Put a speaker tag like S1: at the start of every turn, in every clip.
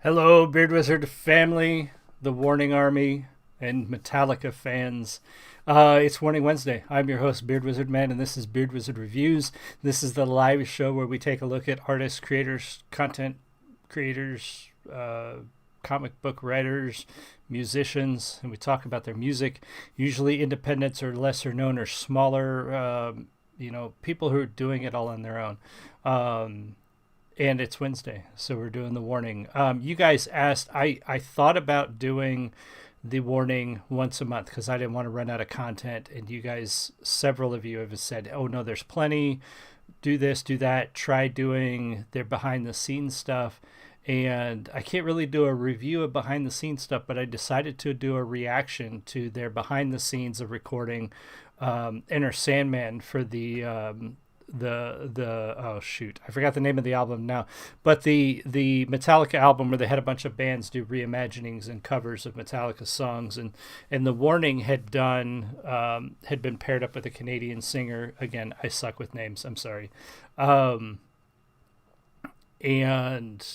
S1: Hello, Beard Wizard family, the Warning Army, and Metallica fans. It's Warning Wednesday. I'm your host, Beard Wizard Man, and this is Beard Wizard Reviews. This is the live show where we take a look at artists, creators, content creators, comic book writers, musicians, and we talk about their music. Usually independents or lesser known or smaller, people who are doing it all on their own. And it's Wednesday, so we're doing the warning. You guys asked, I thought about doing the warning once a month because I didn't want to run out of content. And you guys, several of you have said, oh no, there's plenty. Do this, do that. Try doing their behind the scenes stuff. And I can't really do a review of behind the scenes stuff, but I decided to do a reaction to their behind the scenes of recording Enter Sandman for the oh shoot, I forgot the name of the album now, but the Metallica album where they had a bunch of bands do reimaginings and covers of Metallica songs, and the Warning had been paired up with a Canadian singer. Again, I suck with names, I'm sorry. And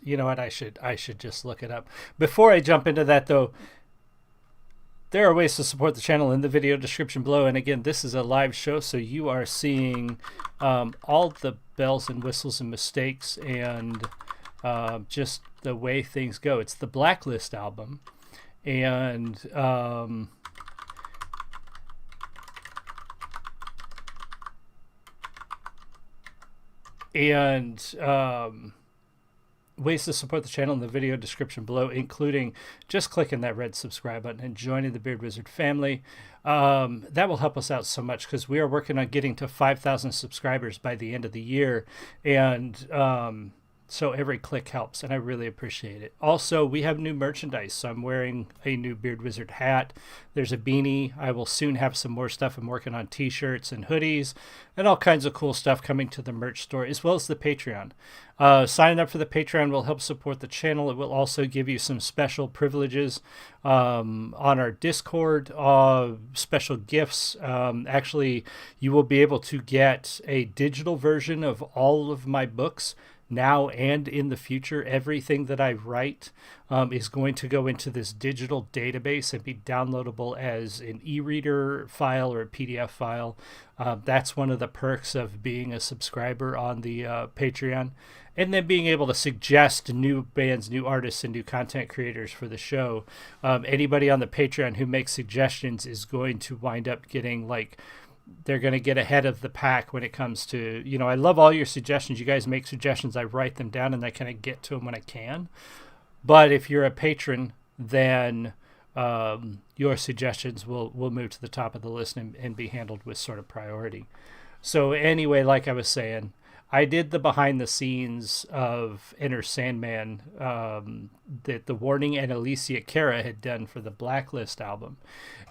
S1: you know what, I should just look it up. Before I jump into that though, there are ways to support the channel in the video description below. And again, this is a live show, so you are seeing all the bells and whistles and mistakes and just the way things go. It's the Blacklist album. And ways to support the channel in the video description below, including just clicking that red subscribe button and joining the Beard Wizard family. That will help us out so much because we are working on getting to 5,000 subscribers by the end of the year. And so every click helps, and I really appreciate it. Also, we have new merchandise. So I'm wearing a new Beard Wizard hat. There's a beanie. I will soon have some more stuff. I'm working on t-shirts and hoodies and all kinds of cool stuff coming to the merch store, as well as the Patreon. Signing up for the Patreon will help support the channel. It will also give you some special privileges on our Discord, special gifts. Actually, you will be able to get a digital version of all of my books now and in the future. Everything that I write is going to go into this digital database and be downloadable as an e-reader file or a PDF file. That's one of the perks of being a subscriber on the Patreon. And then being able to suggest new bands, new artists, and new content creators for the show. Anybody on the Patreon who makes suggestions is going to wind up getting, they're going to get ahead of the pack when it comes to, I love all your suggestions. You guys make suggestions. I write them down and I kind of get to them when I can. But if you're a patron, then your suggestions will move to the top of the list and be handled with sort of priority. So anyway, like I was saying, I did the behind the scenes of Enter Sandman that the Warning and Alicia Cara had done for the Blacklist album.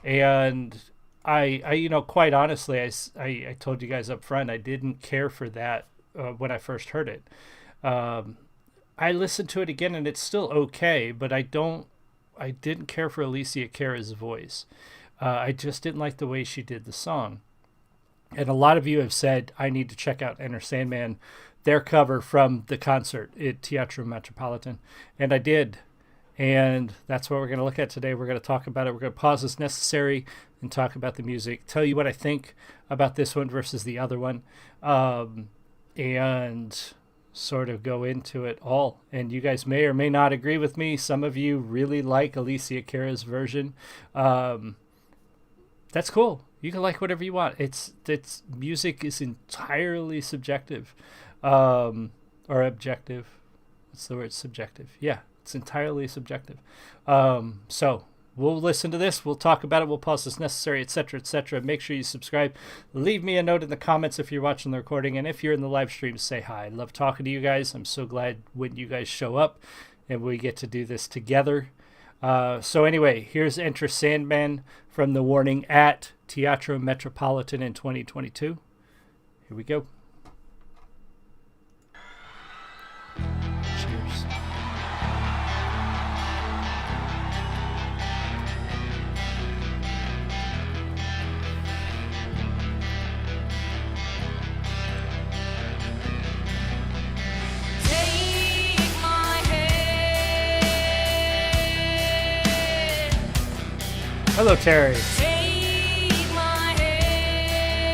S1: And I quite honestly, I told you guys up front, I didn't care for that when I first heard it. I listened to it again and it's still okay, but I didn't care for Alicia Cara's voice. I just didn't like the way she did the song. And a lot of you have said, I need to check out Enter Sandman, their cover from the concert at Teatro Metropolitan. And I did. And that's what we're going to look at today. We're going to talk about it. We're going to pause as necessary and talk about the music, tell you what I think about this one versus the other one, and sort of go into it all. And you guys may or may not agree with me. Some of you really like Alicia Cara's version. That's cool. You can like whatever you want. It's music is entirely subjective, or objective. What's the word? Subjective. Yeah, it's entirely subjective. So we'll listen to this. We'll talk about it. We'll pause as necessary, etc., etc. Make sure you subscribe. Leave me a note in the comments if you're watching the recording, and if you're in the live stream, say hi. I love talking to you guys. I'm so glad when you guys show up and we get to do this together. So anyway, here's Enter Sandman from the Warning at Teatro Metropolitan in 2022. Here we go. Cheers.
S2: Take my hand.
S1: Hello, Terry.
S2: Take my hand.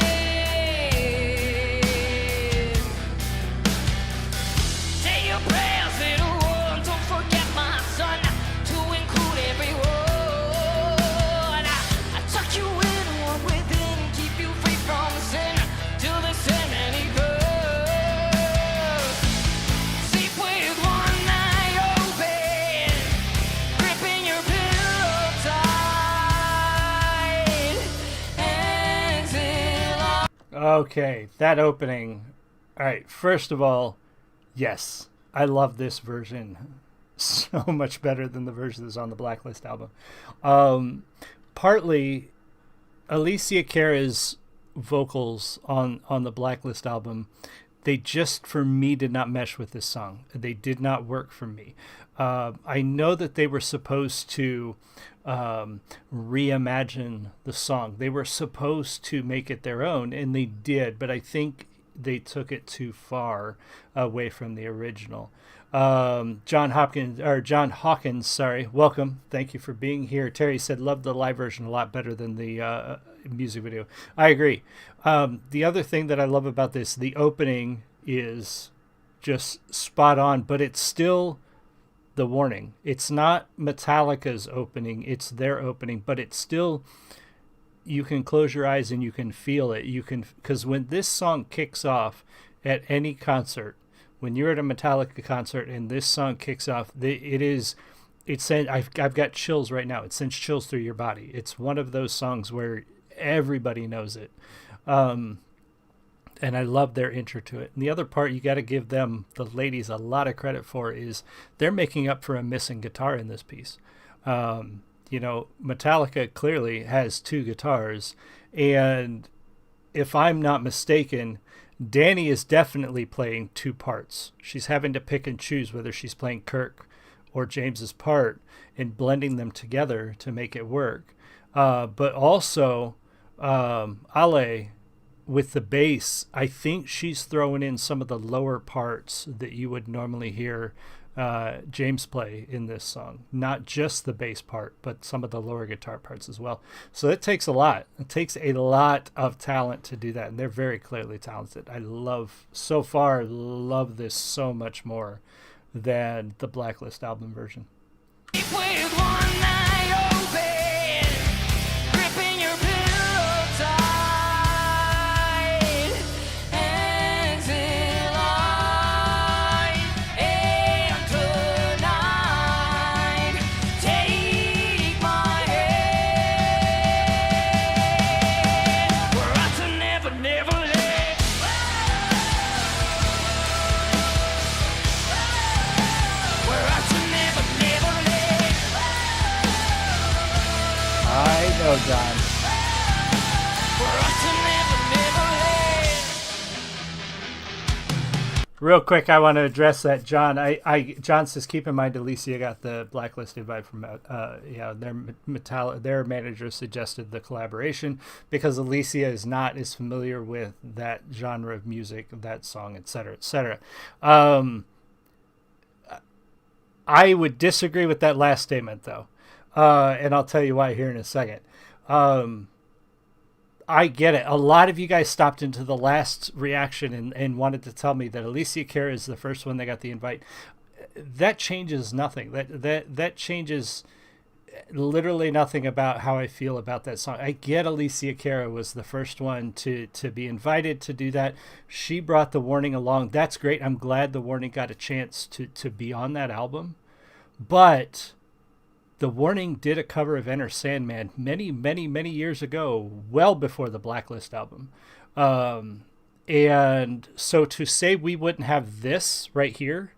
S2: Say your prayers, little one. Don't forget, my son, to include everyone. I tuck you in, one within, keep you free from sin till the Sandman he goes. Sleep with one eye open, gripping your pillow tight. Exhale.
S1: Okay, that opening. All right, first of all, yes, I love this version so much better than the version that's on the Blacklist album. Partly, Alicia Cara's vocals on the Blacklist album, they just, for me, did not mesh with this song. They did not work for me. I know that they were supposed to reimagine the song. They were supposed to make it their own, and they did, but I think they took it too far away from the original. John Hawkins, sorry, welcome. Thank you for being here. Terry said, love the live version a lot better than the music video. I agree. The other thing that I love about this, the opening is just spot on, but it's still the Warning. It's not Metallica's opening, it's their opening, but it's still, you can close your eyes and you can feel it. You can, because when this song kicks off at any concert, when you're at a Metallica concert and this song kicks off, it's I've got chills right now. It sends chills through your body. It's one of those songs where everybody knows it. And I love their intro to it. And the other part you got to give them, the ladies, a lot of credit for is they're making up for a missing guitar in this piece. Metallica clearly has two guitars, and if I'm not mistaken, Danny is definitely playing two parts. She's having to pick and choose whether she's playing Kirk or James's part and blending them together to make it work. But also, Ale, with the bass, I think she's throwing in some of the lower parts that you would normally hear James play in this song. Not just the bass part, but some of the lower guitar parts as well. So it takes a lot. It takes a lot of talent to do that, and they're very clearly talented. I love this so much more than the Blacklist album version.
S2: With one eye open, gripping your pillow tight. Exhale and tonight, take my hand. We're out to never, never let. We're out to never, never let.
S1: I know, John.
S2: We're out to never, never let.
S1: Real quick, I want to address that, John. John says, keep in mind, Alicia got the Blacklist invite from their manager suggested the collaboration because Alicia is not as familiar with that genre of music, that song, etc., etc. I would disagree with that last statement, though, and I'll tell you why here in a second. I get it. A lot of you guys stopped into the last reaction and wanted to tell me that Alicia Cara is the first one that got the invite. That changes nothing. That changes literally nothing about how I feel about that song. I get Alicia Cara was the first one to be invited to do that. She brought the Warning along. That's great. I'm glad the Warning got a chance to be on that album. But the Warning did a cover of Enter Sandman many, many, many years ago, well before the Blacklist album. And so to say we wouldn't have this right here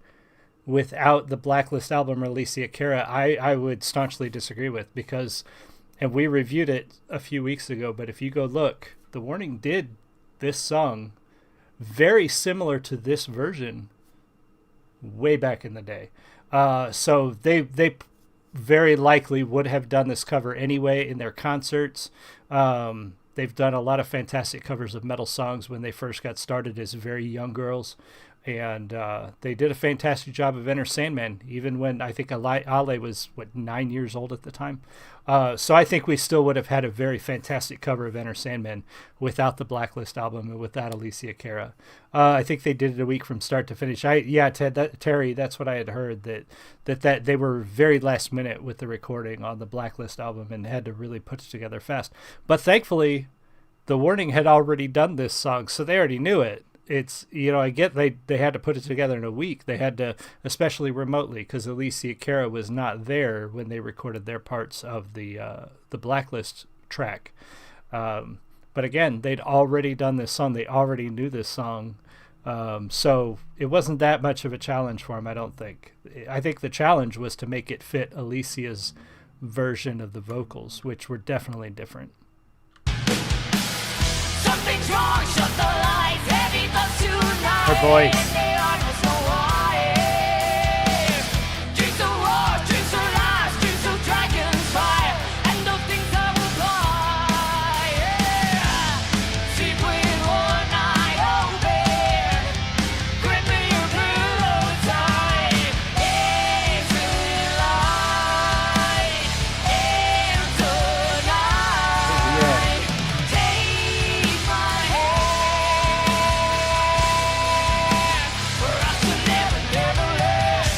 S1: without the Blacklist album or Alicia Cara, I would staunchly disagree with, because, and we reviewed it a few weeks ago, but if you go look, the Warning did this song very similar to this version way back in the day. So they very likely would have done this cover anyway in their concerts. They've done a lot of fantastic covers of metal songs when they first got started as very young girls. and they did a fantastic job of Enter Sandman, even when I think Ale was 9 years old at the time. So I think we still would have had a very fantastic cover of Enter Sandman without the Blacklist album and without Alicia Cara. I think they did it a week from start to finish. Terry, that's what I had heard, that they were very last minute with the recording on the Blacklist album and had to really put it together fast. But thankfully, The Warning had already done this song, so they already knew it. It's, I get they had to put it together in a week. They had to, especially remotely, because Alicia Cara was not there when they recorded their parts of the Blacklist track. But again, they'd already done this song. They already knew this song. So it wasn't that much of a challenge for them, I don't think. I think the challenge was to make it fit Alicia's version of the vocals, which were definitely different.
S2: Something's wrong, shut the lights, heavy thoughts tonight.
S1: Her voice.
S2: There are no snow wires. Drinks of war, drinks of lies, drinks of dragon's fire, and of things that will fly. Yeah. Sleep with one eye open, gripping your pillow tight. Into light, into night. Take my hand, for us to never, never let.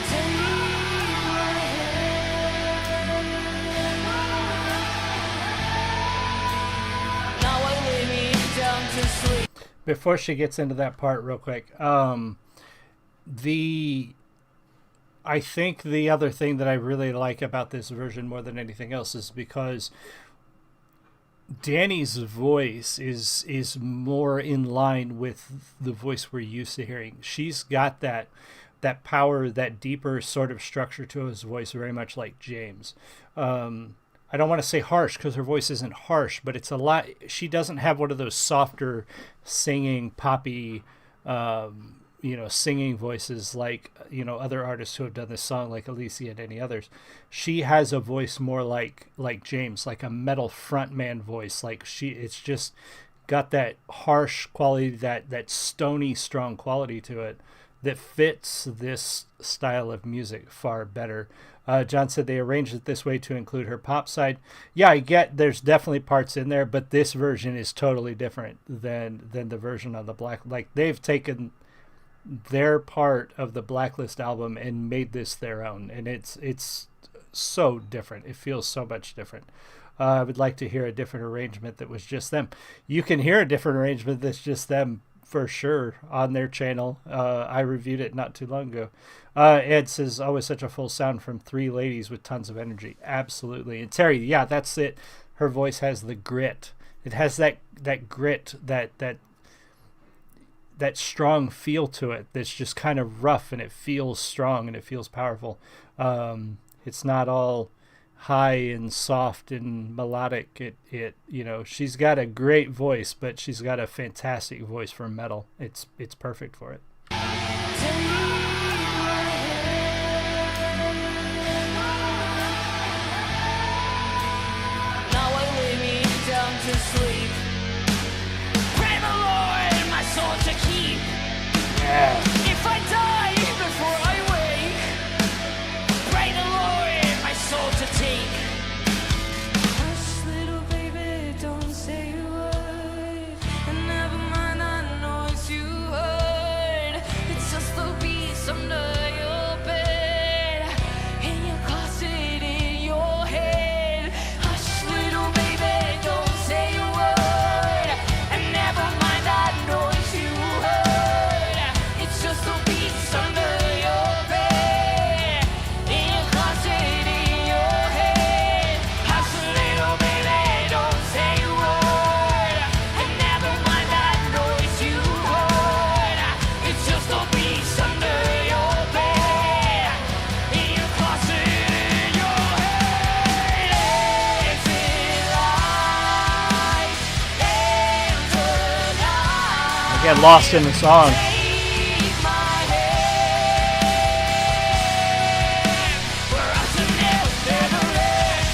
S2: Take my hand. Now I lay me down to sleep.
S1: Before she gets into that part real quick, I think the other thing that I really like about this version more than anything else is because Danny's voice is more in line with the voice we're used to hearing. She's got that power, that deeper sort of structure to his voice, very much like James. I don't want to say harsh because her voice isn't harsh, but it's a lot. She doesn't have one of those softer singing, poppy, singing voices like, other artists who have done this song, like Alicia and any others. She has a voice more like James, like a metal frontman voice. It's just got that harsh quality, that stony, strong quality to it that fits this style of music far better. John said they arranged it this way to include her pop side. Yeah, I get there's definitely parts in there, but this version is totally different than the version on the Black. Like, they've taken their part of the Blacklist album and made this their own, and it's so different. It feels so much different. I would like to hear a different arrangement that was just them. You can hear a different arrangement that's just them for sure on their channel. I reviewed it not too long ago. Ed says, always such a full sound from three ladies with tons of energy. Absolutely. And Terry, yeah, that's it. Her voice has the grit. It has that grit, that strong feel to it that's just kind of rough, and it feels strong and it feels powerful. It's not all high and soft and melodic. She's got a great voice, but she's got a fantastic voice for metal. It's perfect for it.
S2: Now I lay me down to sleep. Pray the Lord my soul to keep.
S1: Yeah.
S2: If I die before I wake, pray the Lord my soul to take. Hush, little baby, don't say a word, and never mind that noise you heard. It's just the beast under your bed, in your closet, in your head. Hush, little baby, don't say a word, and never mind that noise you heard. It's just the beast under your bed, in your closet, in your head. Hush, little baby, don't say a word, and never mind that noise you heard. It's just the beast under your bed, in your closet, in your head. It's in light, into night.
S1: I get lost in the song.
S2: Take my hand, for us to never, never let.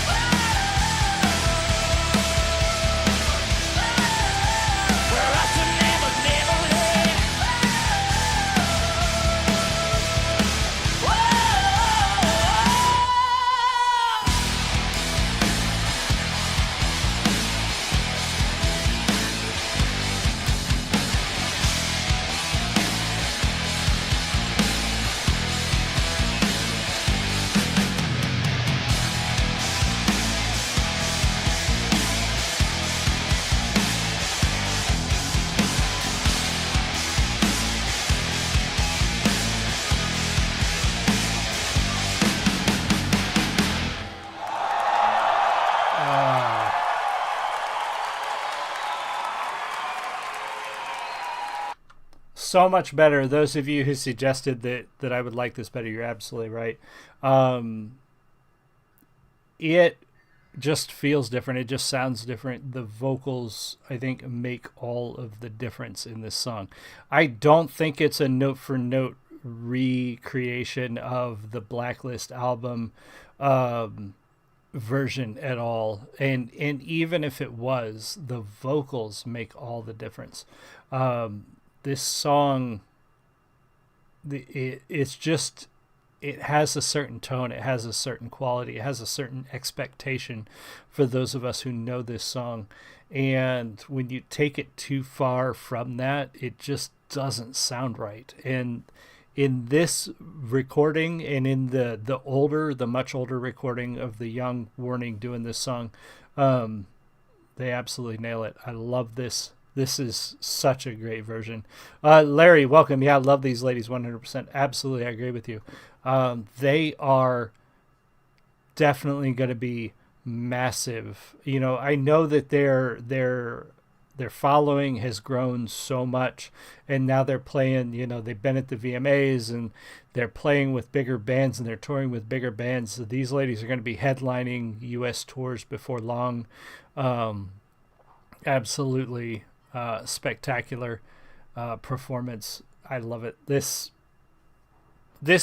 S1: so much better. Those of you who suggested that I would like this better, you're absolutely right. It just feels different. It just sounds different. The vocals, I think, make all of the difference in this song. I don't think it's a note for note recreation of the Blacklist album version at all. And even if it was, the vocals make all the difference. This song, it's just, it has a certain tone, it has a certain quality, it has a certain expectation for those of us who know this song. And when you take it too far from that, it just doesn't sound right. And in this recording and in the much older recording of the young Warning doing this song, they absolutely nail it. I love this. This is such a great version. Larry, welcome. Yeah, I love these ladies 100%. Absolutely, I agree with you. They are definitely going to be massive. You know, I know that their following has grown so much, and now they're playing, you know, they've been at the VMAs and they're playing with bigger bands and they're touring with bigger bands. So these ladies are going to be headlining US tours before long. Absolutely spectacular performance. I love it. This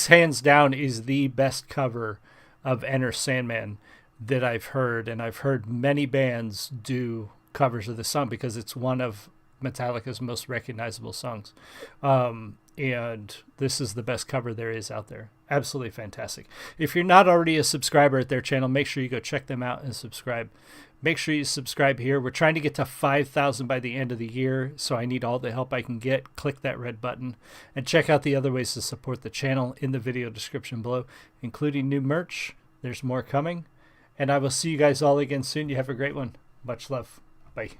S1: hands down is the best cover of Enter Sandman that I've heard, and I've heard many bands do covers of the song because it's one of Metallica's most recognizable songs. And this is the best cover there is out there. Absolutely fantastic. If you're not already a subscriber at their channel, make sure you go check them out and subscribe. Make sure you subscribe here. We're trying to get to 5,000 by the end of the year, so I need all the help I can get. Click that red button and check out the other ways to support the channel in the video description below, including new merch. There's more coming. And I will see you guys all again soon. You have a great one. Much love. Bye.